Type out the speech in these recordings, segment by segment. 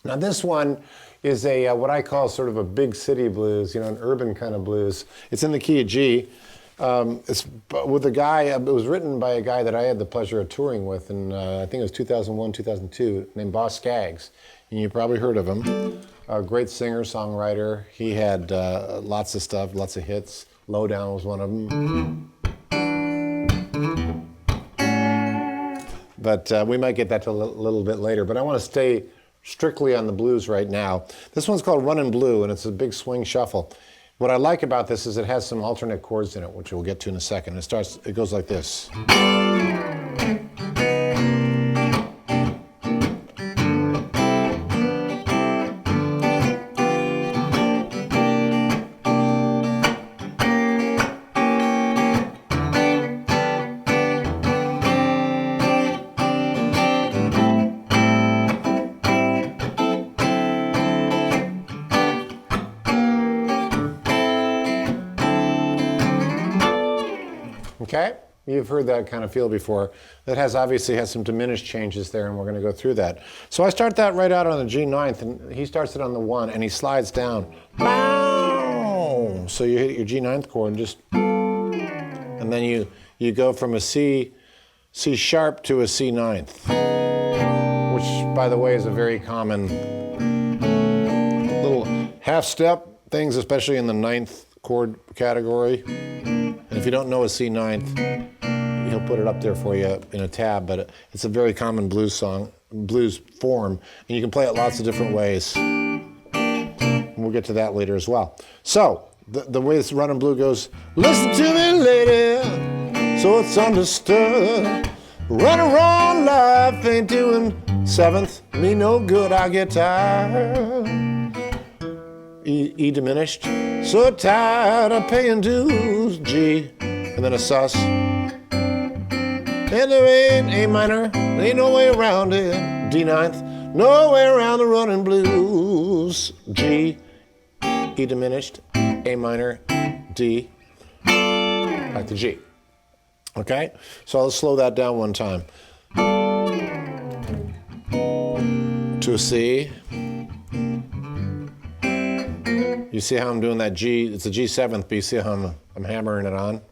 Now this one is a what I call sort of a big city blues, you know, an urban kind of blues. It's in the key of G. It's with a guy, it was written by a guy that I had the pleasure of touring with, and I think it was 2001, 2002, named Boz Scaggs. And you probably heard of him. A great singer, songwriter. He had lots of stuff, lots of hits. Lowdown was one of them. But we might get that to a little bit later. But I want to stay strictly on the blues right now. This one's called Runnin' Blue, and it's a big swing shuffle. What I like about this is it has some alternate chords in it, which we'll get to in a second. It goes like this. Okay, you've heard that kind of feel before. That obviously has some diminished changes there, and we're going to go through that. So I start that right out on the G ninth, and he starts it on the 1, and he slides down. Bow! So you hit your G ninth chord, and then you go from a C sharp to a C ninth, which, by the way, is a very common little half step things, especially in the 9th chord category. And if you don't know a C ninth, he'll put it up there for you in a tab, but it's a very common blues song, blues form, and you can play it lots of different ways. And we'll get to that later as well. So, the way this Runnin' Blue goes, listen to me, lady, so it's understood. Run around, life ain't doing 7th, me no good, I get tired. E diminished, so tired of paying dues, G, and then a sus. And there ain't A minor, there ain't no way around it, D ninth, no way around the Runnin' Blues, G, E diminished, A minor, D, back to G. Okay, so I'll slow that down one time. To a C. You see how I'm doing that G? It's a G7th, but you see how I'm hammering it on?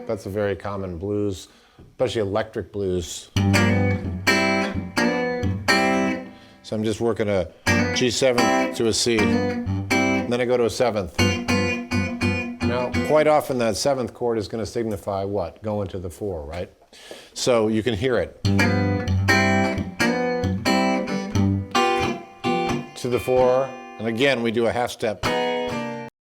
That's a very common blues, especially electric blues. So I'm just working a G7th to a C, and then I go to a 7th. Now, quite often that 7th chord is going to signify what? Going to the 4, right? So you can hear it. To the 4. And again, we do a half step